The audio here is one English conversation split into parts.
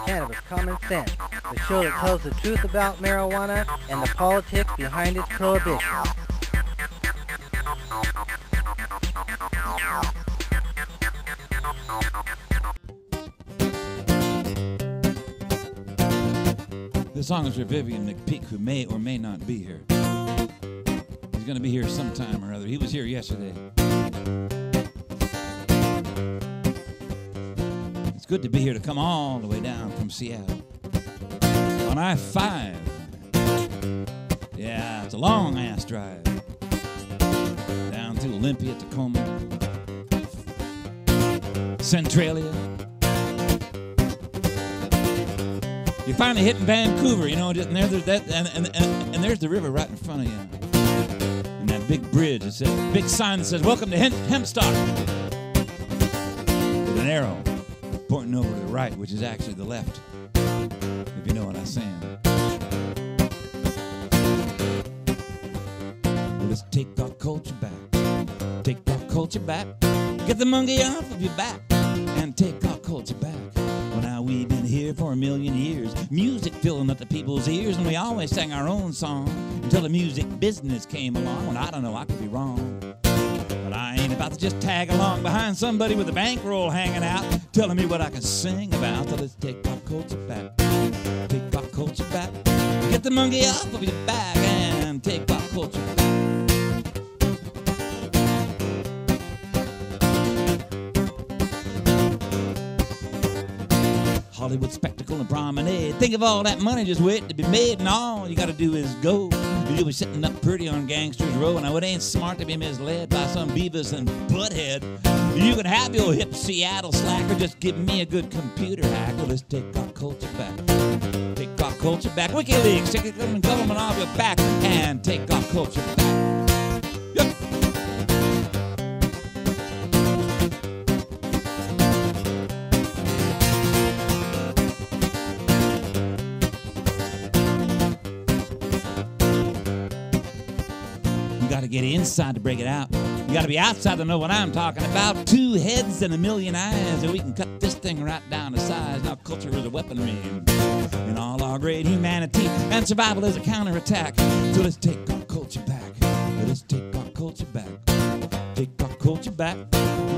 Cannabis Common Sense, the show that tells the truth about marijuana and the politics behind its prohibition. This song is for Vivian McPeak, who may or may not be here. He's going to be here sometime or other. He was here yesterday. It's good to be here, to come all the way down from Seattle on I-5. Yeah, it's a long-ass drive down through Olympia, Tacoma, Centralia. You're finally hitting Vancouver, you know, and there's that, and there's the river right in front of you. And that big bridge, it's a big sign that says, "Welcome to Hempstock," with an arrow pointing over to the right, which is actually the left, if you know what I'm saying. Well, let's take our culture back. Take our culture back. Get the monkey off of your back and take our culture back. Well, now we've been here for a million years, music filling up the people's ears, and we always sang our own song until the music business came along. Well, I don't know, I could be wrong, but I ain't about to just tag along behind somebody with a bankroll hanging out telling me what I can sing about. So let's take our culture back. Take our culture back. Get the monkey off of your back and take our culture back. Hollywood spectacle and promenade. Think of all that money just waiting to be made, and all you gotta do is go. You'll be sitting up pretty on Gangsters Row, and I it ain't smart to be misled by some Beavis and Butthead. You can have your hip Seattle slacker, just give me a good computer hack. Well, let's take our culture back. Take our culture back. WikiLeaks, take the government off your back and take our culture back. Yep. You gotta get inside to break it out. You gotta be outside to know what I'm talking about. 2 heads and a million eyes, and we can cut this thing right down to size. Now culture is a weaponry, and all our great humanity, and survival is a counterattack. So let's take our culture back. Let's take our culture back. Take our culture back.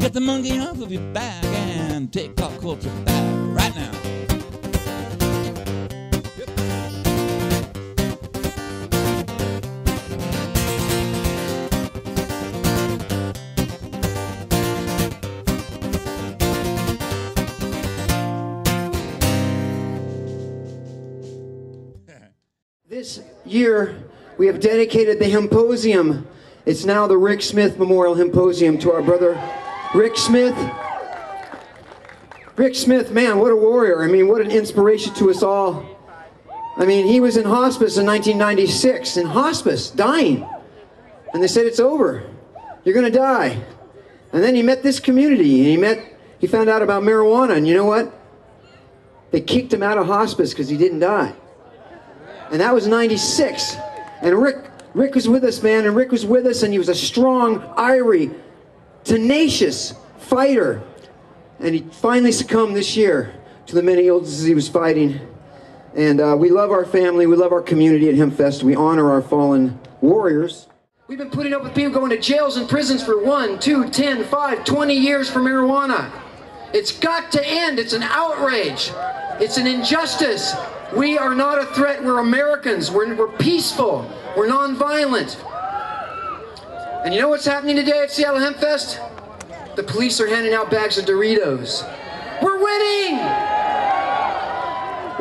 Get the monkey off of your back and take our culture back right now. This year, we have dedicated the Hymposium. It's now the Rick Smith Memorial Hymposium to our brother, Rick Smith. Rick Smith, man, what a warrior. I mean, what an inspiration to us all. I mean, he was in hospice in 1996, in hospice, dying. And they said, it's over. You're going to die. And then he met this community, and he found out about marijuana, and you know what? They kicked him out of hospice because he didn't die. And that was 96. And Rick was with us, man, and Rick was with us, and he was a strong, irie, tenacious fighter. And he finally succumbed this year to the many illnesses he was fighting. And we love our family, we love our community at HempFest. We honor our fallen warriors. We've been putting up with people going to jails and prisons for 1, 2, 10, 5, 20 years for marijuana. It's got to end. It's an outrage. It's an injustice. We are not a threat. We're Americans. We're peaceful. We're nonviolent. And you know what's happening today at Seattle HempFest? The police are handing out bags of Doritos. We're winning!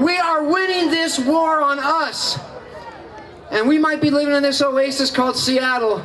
We are winning this war on us. And we might be living in this oasis called Seattle,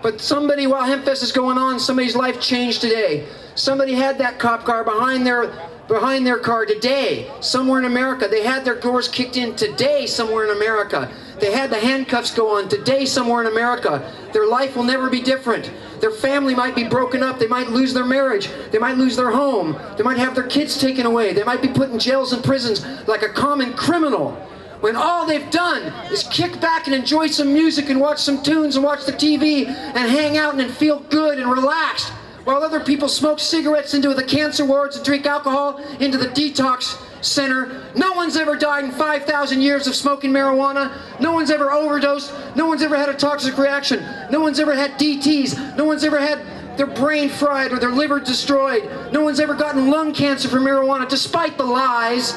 but somebody, while HempFest is going on, somebody's life changed today. Somebody had that cop car behind their car today, somewhere in America. They had their doors kicked in today, somewhere in America. They had the handcuffs go on today, somewhere in America. Their life will never be different. Their family might be broken up. They might lose their marriage. They might lose their home. They might have their kids taken away. They might be put in jails and prisons like a common criminal, when all they've done is kick back and enjoy some music and watch some tunes and watch the TV and hang out and feel good and relaxed While other people smoke cigarettes into the cancer wards and drink alcohol into the detox center, no one's ever died in 5,000 years of smoking marijuana. No one's ever overdosed. No one's ever had a toxic reaction. No one's ever had DTs. No one's ever had their brain fried or their liver destroyed. No one's ever gotten lung cancer from marijuana, despite the lies.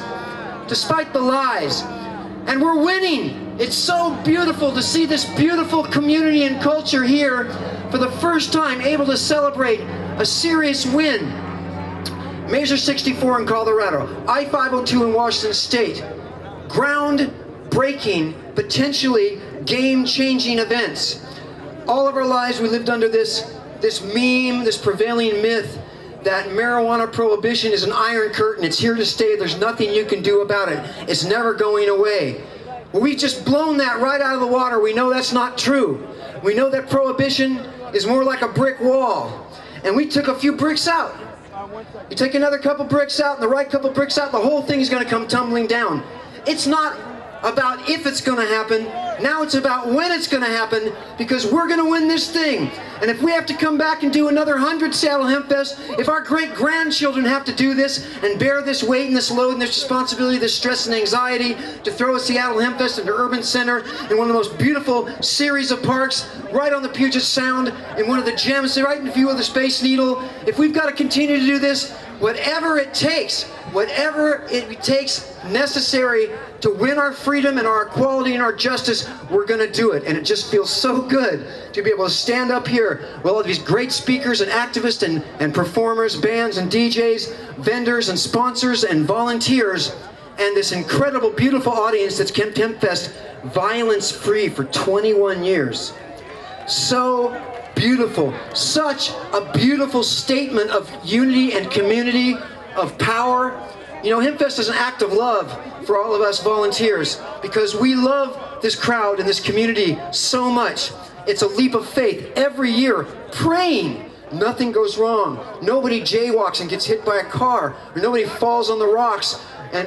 Despite the lies. And we're winning. It's so beautiful to see this beautiful community and culture here for the first time able to celebrate a serious win. Measure 64 in Colorado, I-502 in Washington State. Ground-breaking, potentially game-changing events. All of our lives we lived under this meme, this prevailing myth that marijuana prohibition is an iron curtain. It's here to stay. There's nothing you can do about it. It's never going away. Well, we've just blown that right out of the water. We know that's not true. We know that prohibition is more like a brick wall. And we took a few bricks out. You take another couple bricks out and the right couple bricks out, the whole thing is going to come tumbling down. It's not about if it's going to happen. Now it's about when it's going to happen, because we're going to win this thing. And if we have to come back and do another 100 Seattle Hemp Fest, if our great-grandchildren have to do this and bear this weight and this load and this responsibility, this stress and anxiety to throw a Seattle Hemp Fest into Urban Center in one of the most beautiful series of parks right on the Puget Sound, in one of the gems right in view of the Space Needle, if we've got to continue to do this, whatever it takes necessary to win our freedom and our equality and our justice, we're going to do it. And it just feels so good to be able to stand up here with all of these great speakers and activists and performers, bands and DJs, vendors and sponsors and volunteers, and this incredible, beautiful audience that's kept Hemp Fest violence-free for 21 years. So beautiful. Such a beautiful statement of unity and community, of power. You know, Hempfest is an act of love for all of us volunteers, because we love this crowd and this community so much. It's a leap of faith every year, praying nothing goes wrong. Nobody jaywalks and gets hit by a car, or nobody falls on the rocks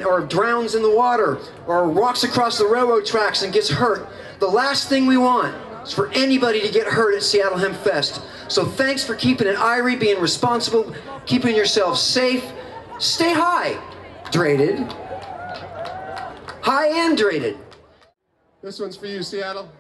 or drowns in the water, or walks across the railroad tracks and gets hurt. The last thing we want is for anybody to get hurt at Seattle Hemp Fest. So thanks for keeping it irie, being responsible, keeping yourself safe. Stay hydrated. High and hydrated. This one's for you, Seattle.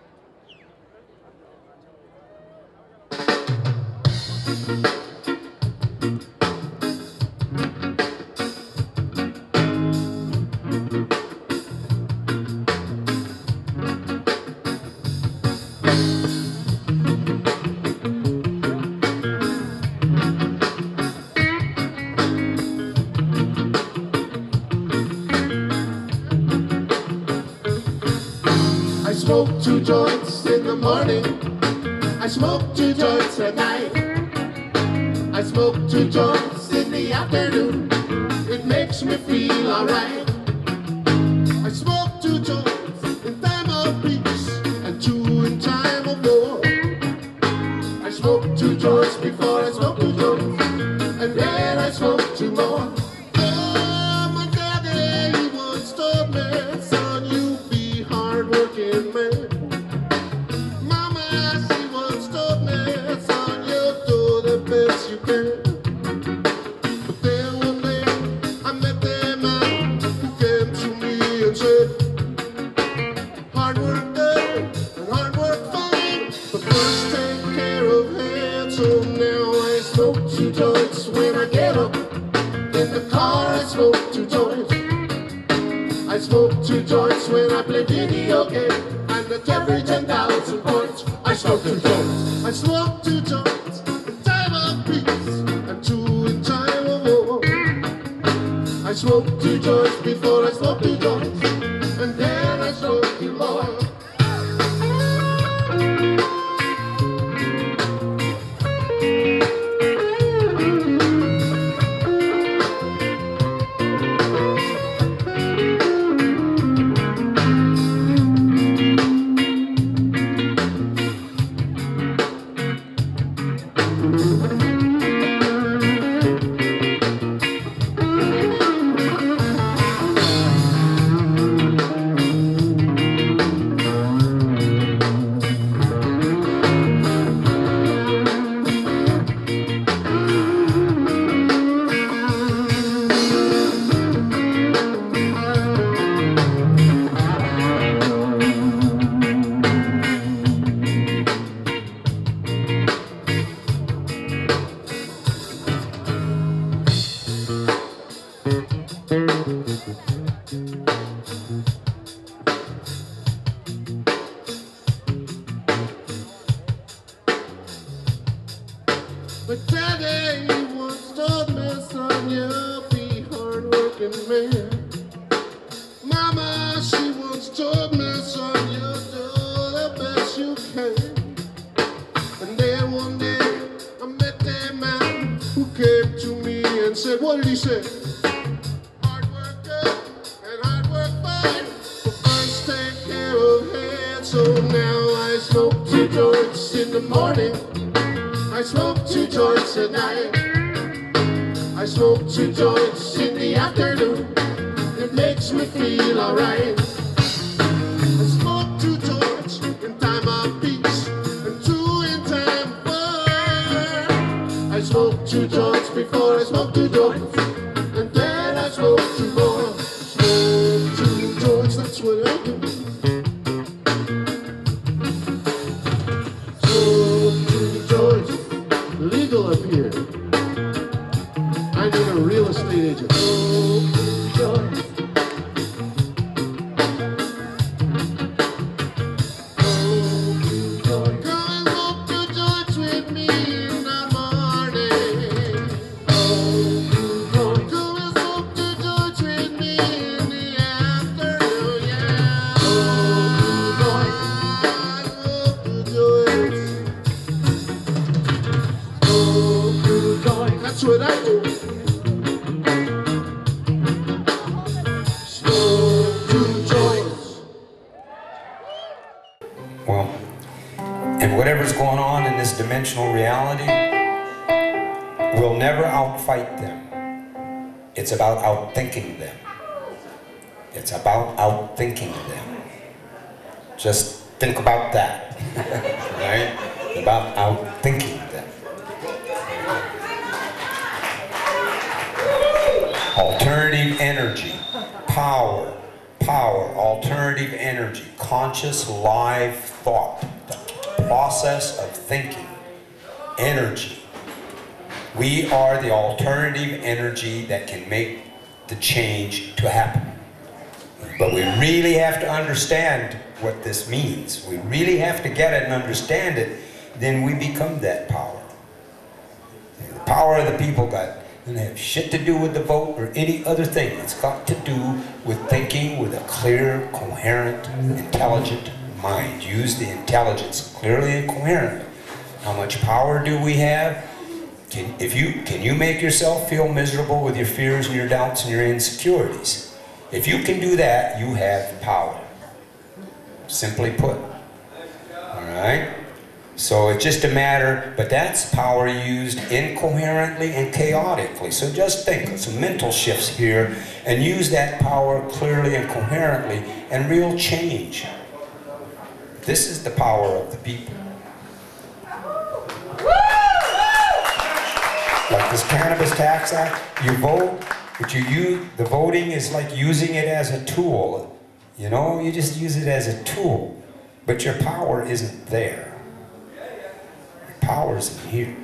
I smoke 2 joints in the morning, I smoke 2 joints at night, I smoke 2 joints in the afternoon, it makes me feel alright. I smoke 2 joints in time of peace and 2 in time of war. I smoke 2 joints before I smoke 2 joints, and then I smoke 2 more. Oh, my daddy once told me, son, you be hard-working man. Mama, she once told me, son, you do the best you can. But then one day I met that man who came to me and said, hard work good and hard work fine, but first take care of head. So now I smoke 2 joints when I get up. In the car I smoke 2 joints. I smoke 2 joints when I play video game, and at every 10,000 points I smoke 2 joints. I smoke 2 joints in time of peace and 2 in time of war. I smoke 2 joints before I smoke 2 joints, and then I smoke 2 more. day he once told me, son, you'll be hard-working man. Mama, she once told me, son, you'll do the best you can. And then one day I met that man who came to me and said, what did he say? Hard work good and hard work fine, but first take care of head. So now I smoke 2 joints in the morning, I smoke 2 joints at night, I smoke 2 joints in the afternoon, it makes me feel alright. I smoke 2 joints in time of peace and 2 in time of fun. I smoke 2 joints before I smoke 2 joints, and then I smoke 2 more. Smoke 2 joints, that's what I do. Smoke 2 joints, legal up here. I need a real estate agent. Smoke 2 joints. That's what I do. Smoke 2 joints. Well, and whatever's going on in this dimensional reality, we'll never outfight them. It's about outthinking them. It's about outthinking them. Just think about that, right? About outthinking them. Alternative energy, power, alternative energy, conscious live thought, the process of thinking, energy. We are the alternative energy that can make the change to happen. But we really have to understand what this means. We really have to get it and understand it, then we become that power. The power of the people doesn't have shit to do with the vote or any other thing. It's got to do with thinking with a clear, coherent, intelligent mind. Use the intelligence clearly and coherently. How much power do we have? Can you make yourself feel miserable with your fears and your doubts and your insecurities? If you can do that, you have power. Simply put. All right? So it's just a matter, but that's power used incoherently and chaotically. So just think, some mental shifts here, and use that power clearly and coherently, and real change. This is the power of the people. Like this Cannabis Tax Act, you vote, but the voting is like using it as a tool. You know, you just use it as a tool, but your power isn't there. Powers in here.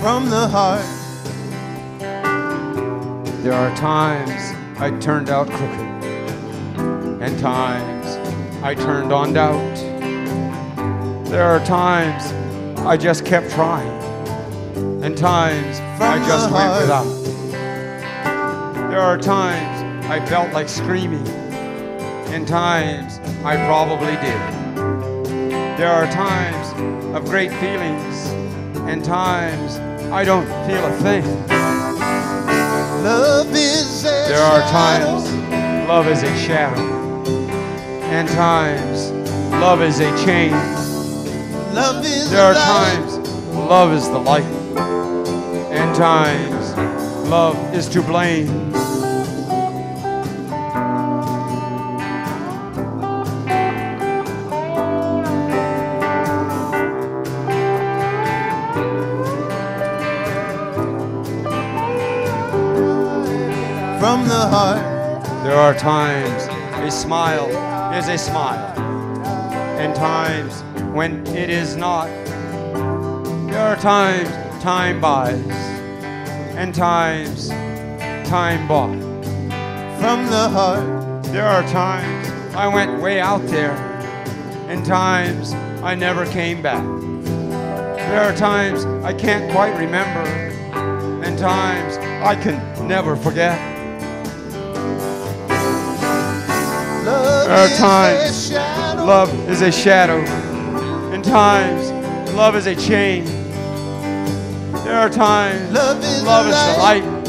From the heart. There are times I turned out crooked, and times I turned on doubt. There are times I just kept trying, and times I just went without. There are times I felt like screaming, and times I probably did. There are times of great feelings, and times I don't feel a thing. Love is a There are shadow. times love is a shadow. and times love is a chain. Love is There are the light. times love is the light, and times love is to blame. From the heart. There are times a smile is a smile, and times when it is not. There are times time buys, and times time bought. From the heart. There are times I went way out there, and times I never came back. There are times I can't quite remember, and times I can never forget. There are times love is a shadow, and times love is a chain. There are times Love is love the is the light. light,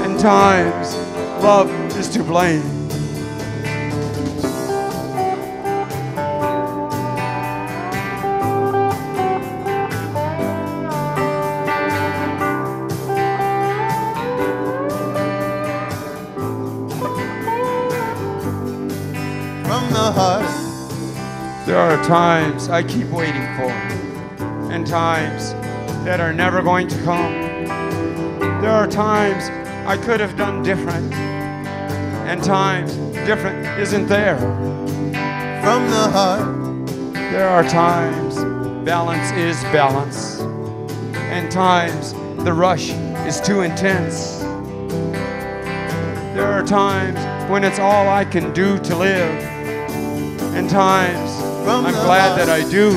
and times love is to blame. From the heart. There are times I keep waiting for, and times that are never going to come. There are times I could have done different, and times different isn't there. From the heart. There are times balance is balance, and times the rush is too intense. There are times when it's all I can do to live, and times From I'm the glad heart. that I do.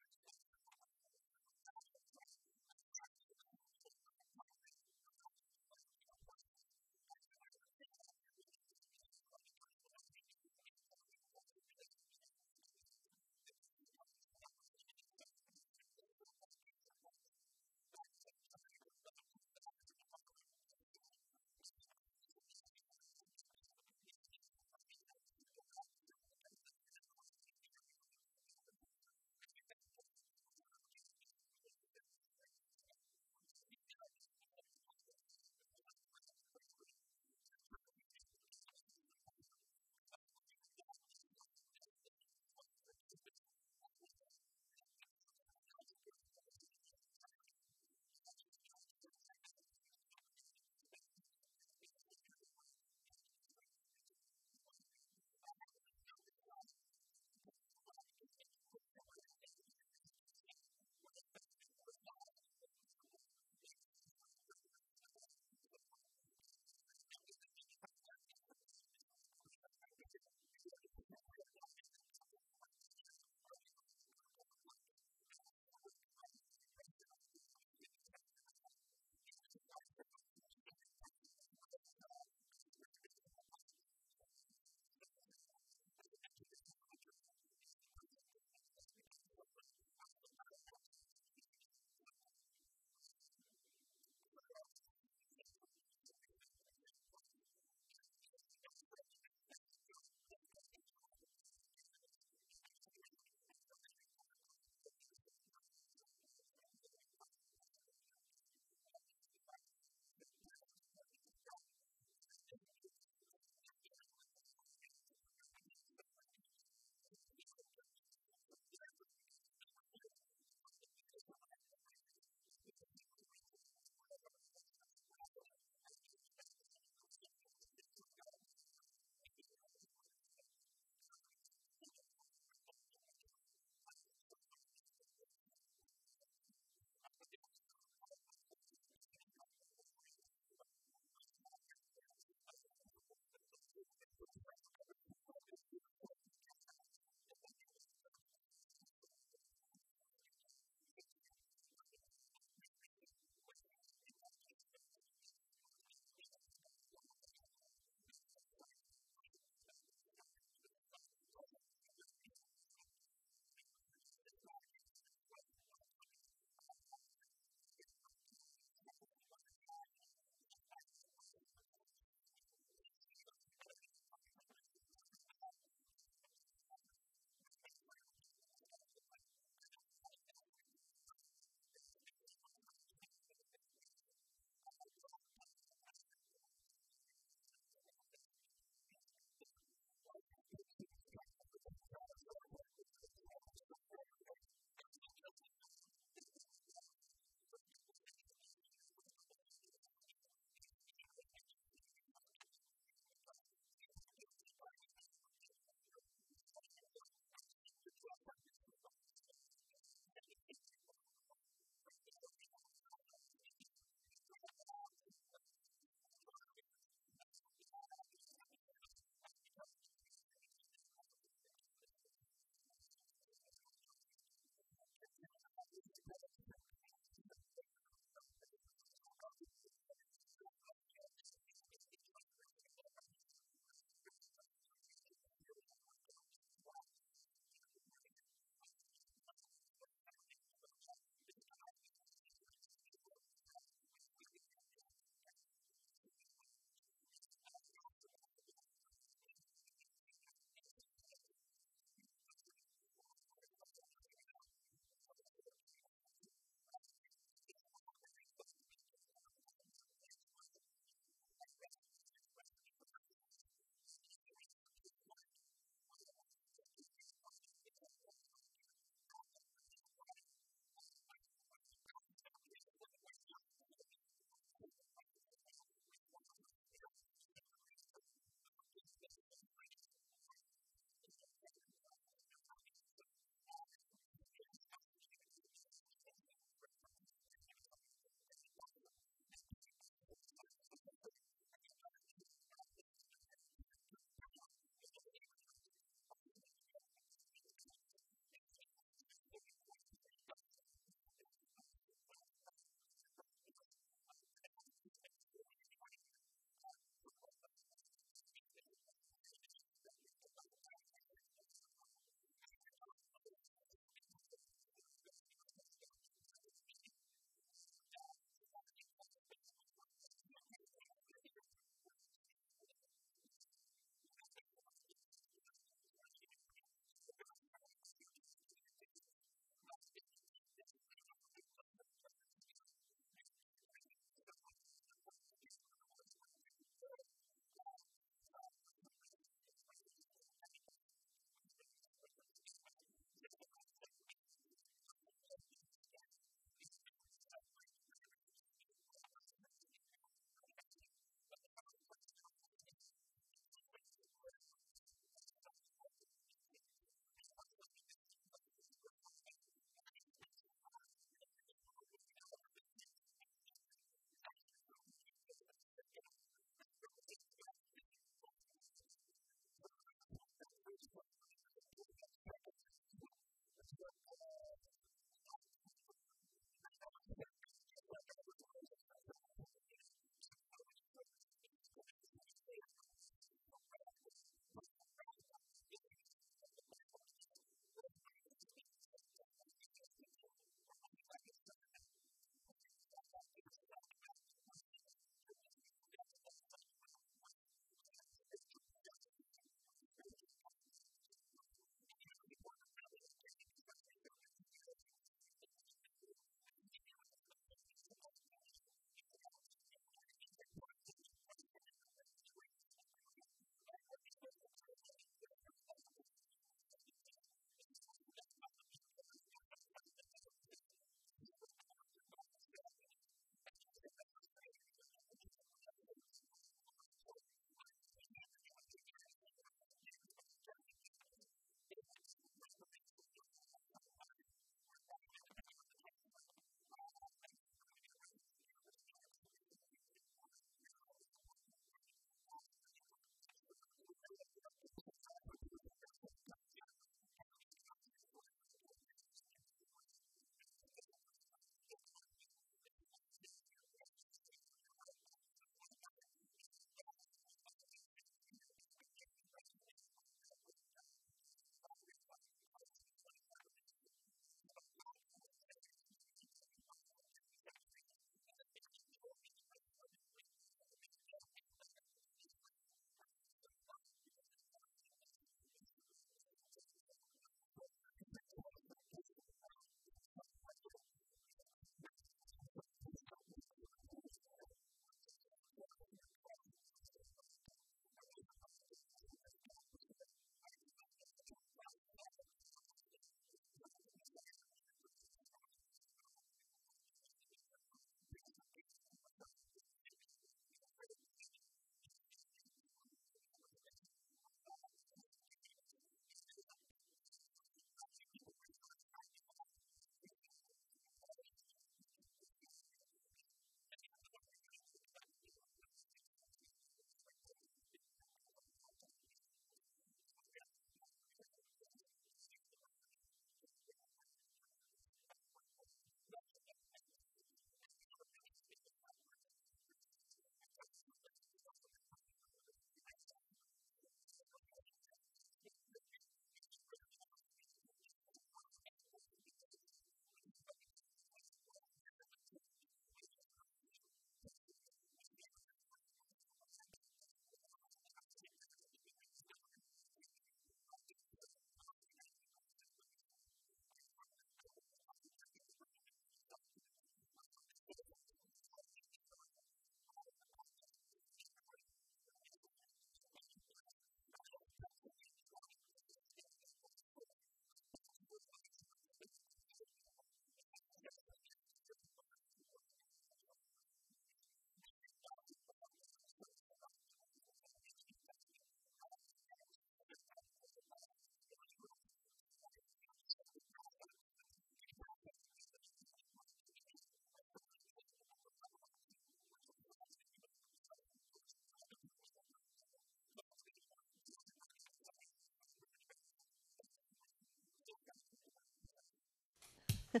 He's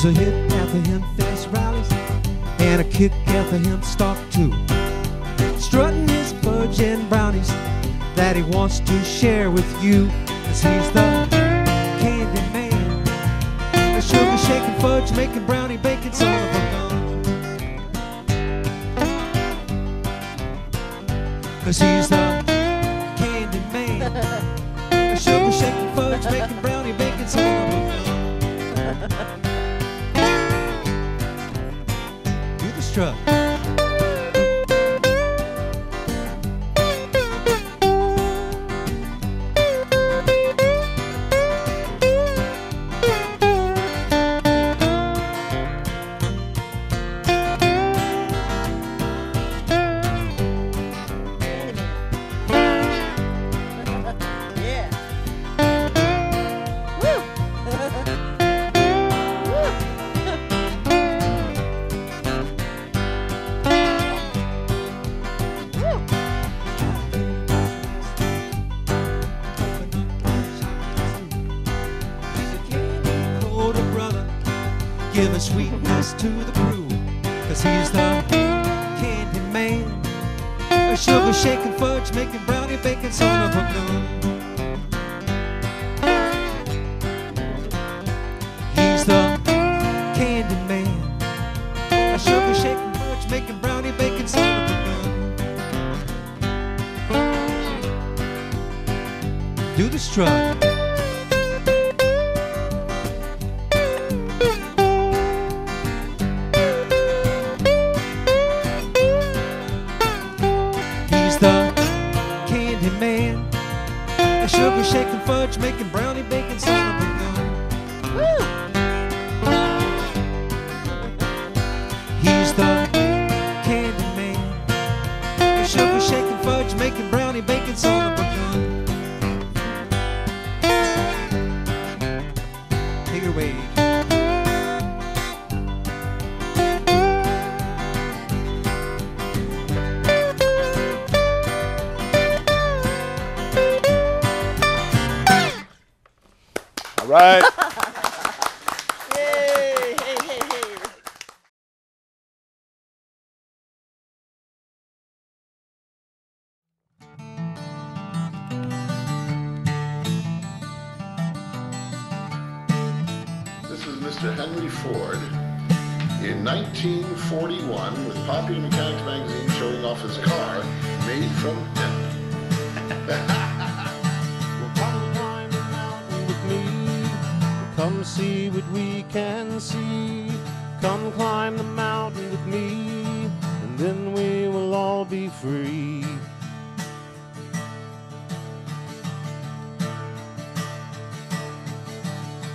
a hit at the Hempfest rallies and a kick at the hemp stalk too. Strutting his fudge and brownies that he wants to share with you. 'Cause he's the candy man, a sugar shaking fudge making brownie baking son of a gun. 'Cause he's the candy man, a sugar shaking fudge making brownie baking son of a gun. Do the strut. Giving sweetness to the crew, 'cause he's the candy man, a sugar shaking fudge making brownie baking son of a gun. He's the candy man, a sugar shaking fudge making brownie baking son of a gun. Do the strut. Sugar shaking fudge making brownie baking son of a gun. Woo! He's the candy man, the sugar shaking fudge making brownie baking son of a gun. Take it away. Right. Yay! Hey, hey, hey. This is Mr. Henry Ford in 1941 with Popular Mechanics magazine showing off his car made from hemp. Come see what we can see. Come climb the mountain with me, and then we will all be free.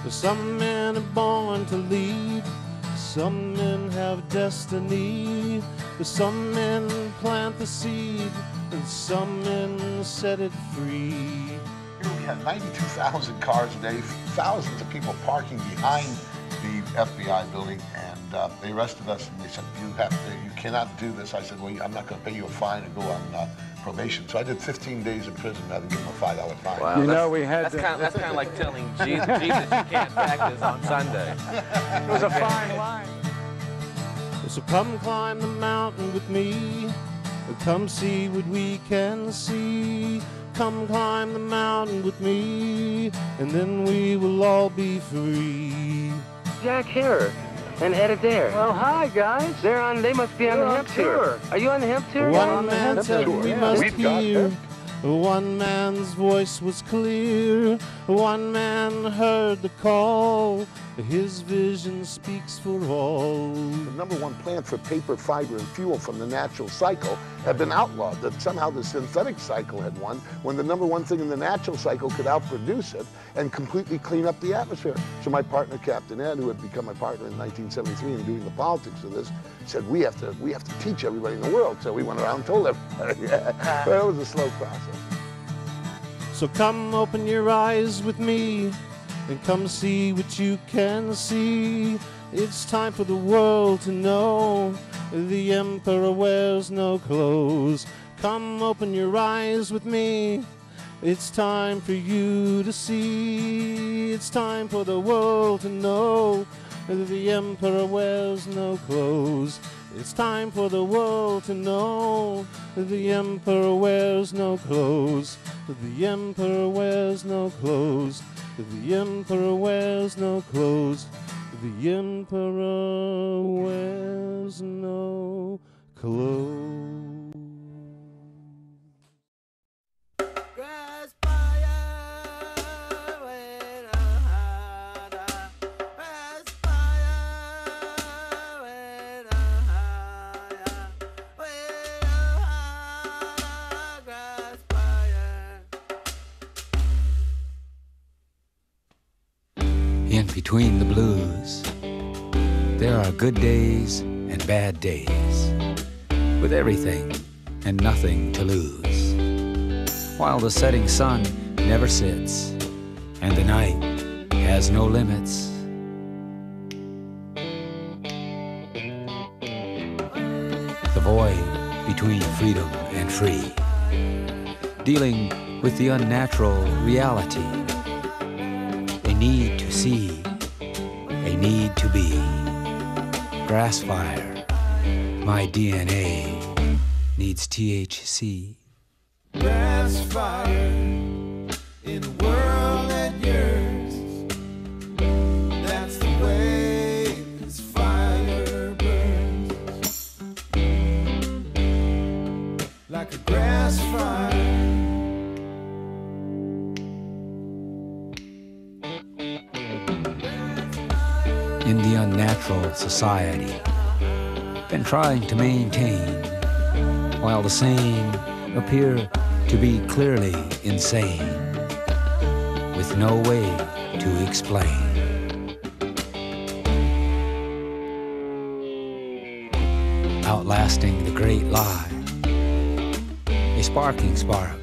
For some men are born to lead, some men have destiny. For some men plant the seed, and some men set it free. We had 92,000 cars a day, thousands of people parking behind the FBI building, and they arrested us and they said, you cannot do this. I said, well, I'm not going to pay you a fine and go on probation. So I did 15 days in prison rather than give them a $5 fine. Wow, You know, we had that's kind of like telling Jesus you can't practice on Sunday. it was a fine line. So come climb the mountain with me, come see what we can see. Come climb the mountain with me, and then we will all be free. Jack here and Ed Adair. Well, hi guys. They must be on the hemp tour. Are you on the hemp tour? One man said we must hear. One man's voice was clear. One man heard the call. His vision speaks for all. The #1 plant for paper, fiber, and fuel from the natural cycle had been outlawed. That somehow the synthetic cycle had won, when the #1 thing in the natural cycle could outproduce it and completely clean up the atmosphere. So my partner, Captain Ed, who had become my partner in 1973 and doing the politics of this, said we have to teach everybody in the world. So we went around and told everybody. But it was a slow process. So come open your eyes with me. and come see what you can see. It's time for the world to know the emperor wears no clothes. Come open your eyes with me. It's time for you to see. It's time for the world to know the emperor wears no clothes. It's time for the world to know the emperor wears no clothes. The emperor wears no clothes. The emperor wears no clothes. The emperor wears no clothes. In between the blues, there are good days and bad days, with everything and nothing to lose. While the setting sun never sits, and the night has no limits. The void between freedom and free, dealing with the unnatural reality. A need to see, a need to be. Grass fire, my DNA needs THC. Grass fire in a world at yours. That's the way this fire burns. Like a grass fire. In the unnatural society, been trying to maintain, while the sane appear to be clearly insane, with no way to explain. Outlasting the great lie, a sparking spark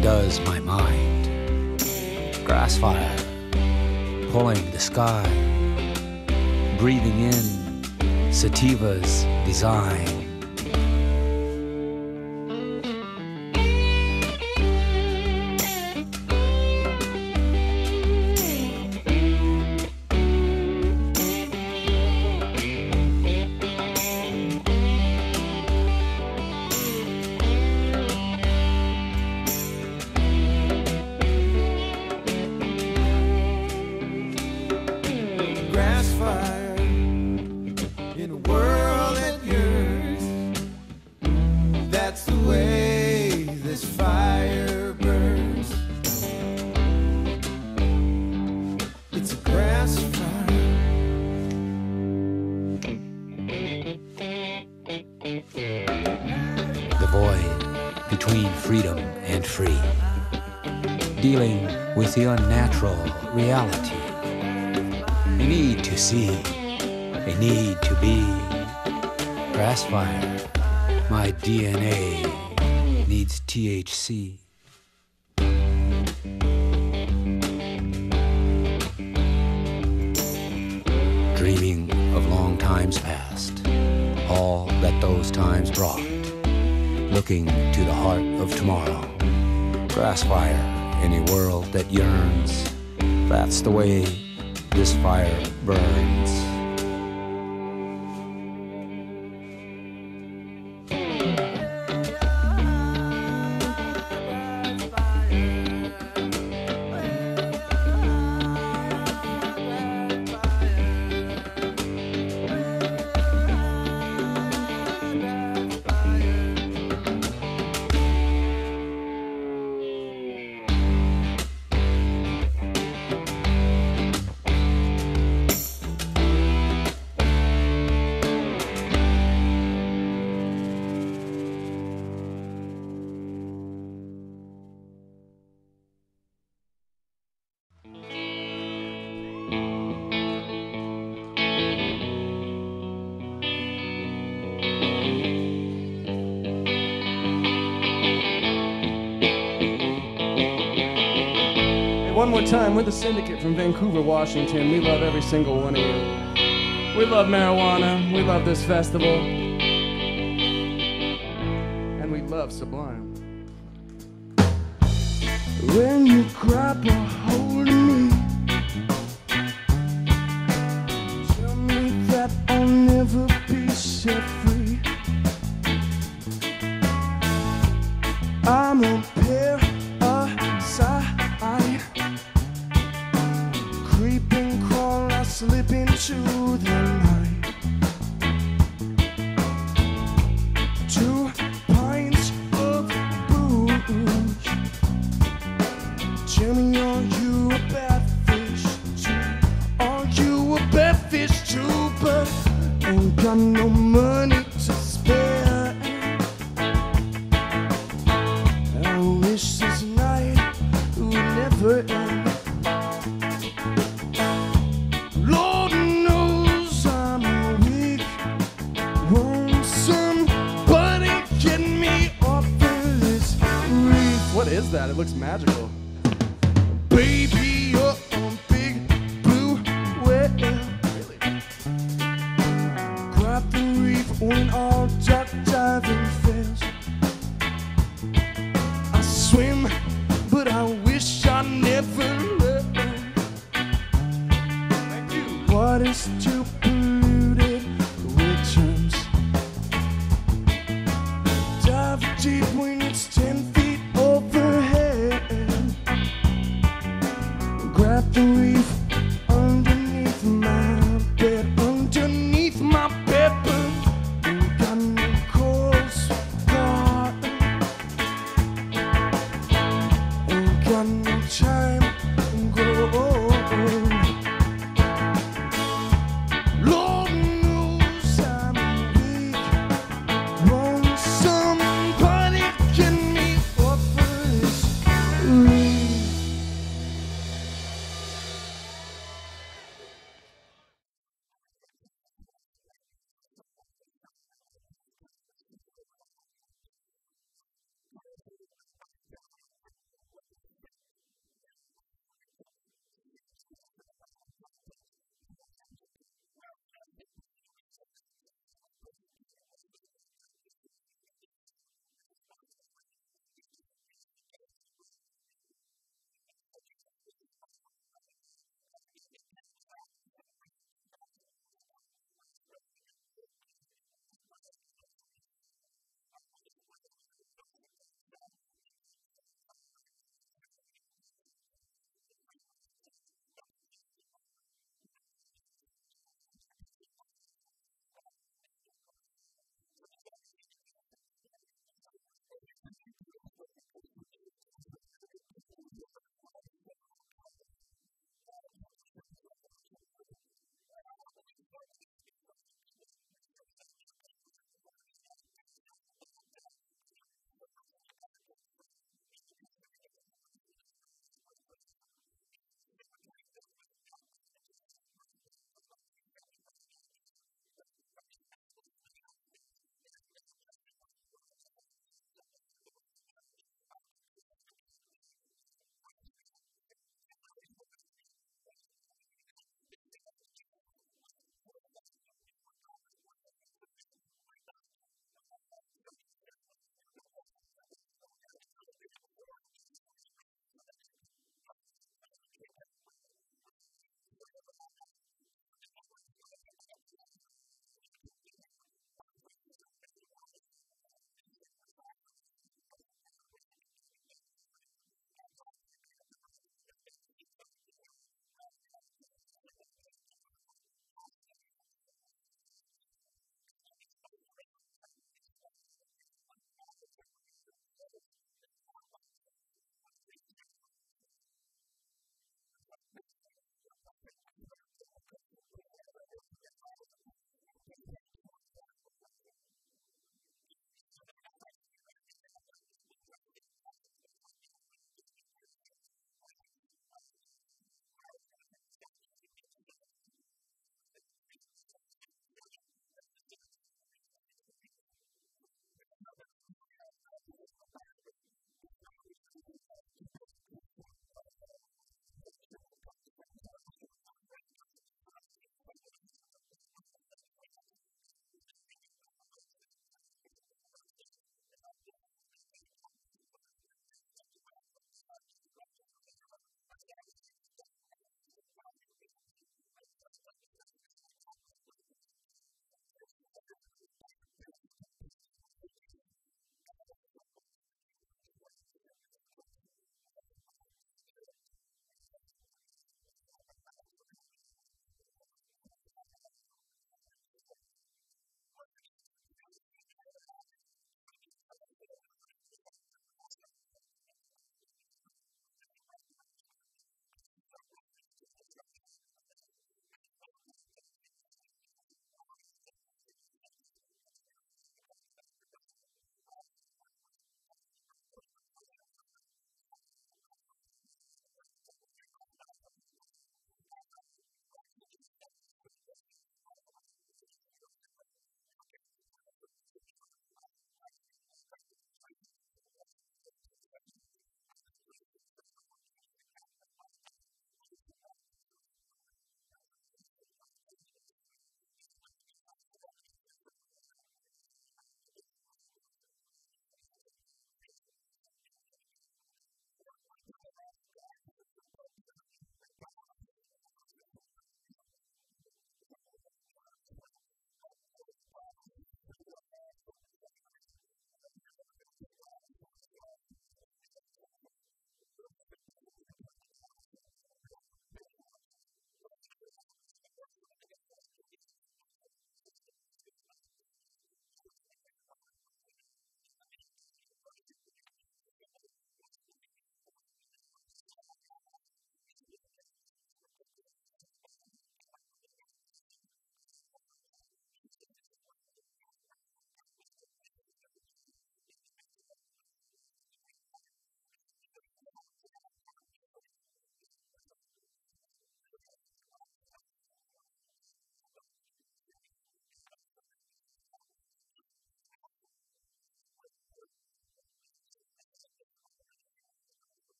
does my mind. Grass fire, pulling the sky, breathing in sativa's design. Grass fire in a world at yours. That's the way this fire burns. It's a grass fire. The void between freedom and free, dealing with the unnatural reality. A need to see, a need to be. Grass fire, my DNA needs THC. Dreaming of long times past, all that those times brought. Looking to the heart of tomorrow. Grass fire in a world that yearns. That's the way this fire burns. One more time. We're the Syndicate from Vancouver, Washington. We love every single one of you. We love marijuana. We love this festival. And we love Sublime. When you grab a hold of me, tell me that I'll never be set free. I'm a parasite, creeping, crawl, I slip into the night. 2 pints of booze. Tell me, are you a bad fish too? Are you a bad fish too? But ain't got no money to spare. I wish this night would never end. Lord knows I'm weak. Won't somebody get me off of this reef? What is that? It looks magical. Baby, you're a big blue whale. Grab the reef when all duck diving fails. I swim, but I wish I never learned. Water's too polluted with germs. Dive deep when it's 10 feet overhead. Grab the reef underneath my bed, underneath my bed, but ain't got no coals, God. Ain't got no time to grow. Lord knows I'm weak. Won't somebody get me off of this reef?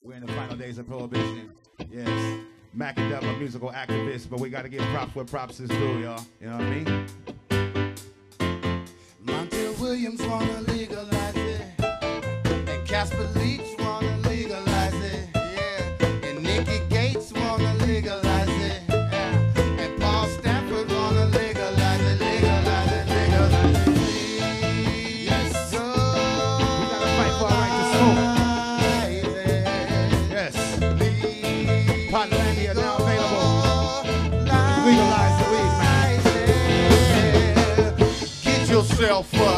We're in the final days of Prohibition. Yes. Mac and Dub are musical activists, but we got to give props where props is due, y'all. You know what I mean? Montel Williams wanna legalize it, and Casper Leach wanna legalize it, yeah. And Nikki Gates wanna legalize it, yeah. And Paul Stanford wanna legalize it, legalize it, legalize it. Yes, so we gotta fight for our right to smoke. Yes. Podlandia now available. Legalize the weed, man. Get yourself up.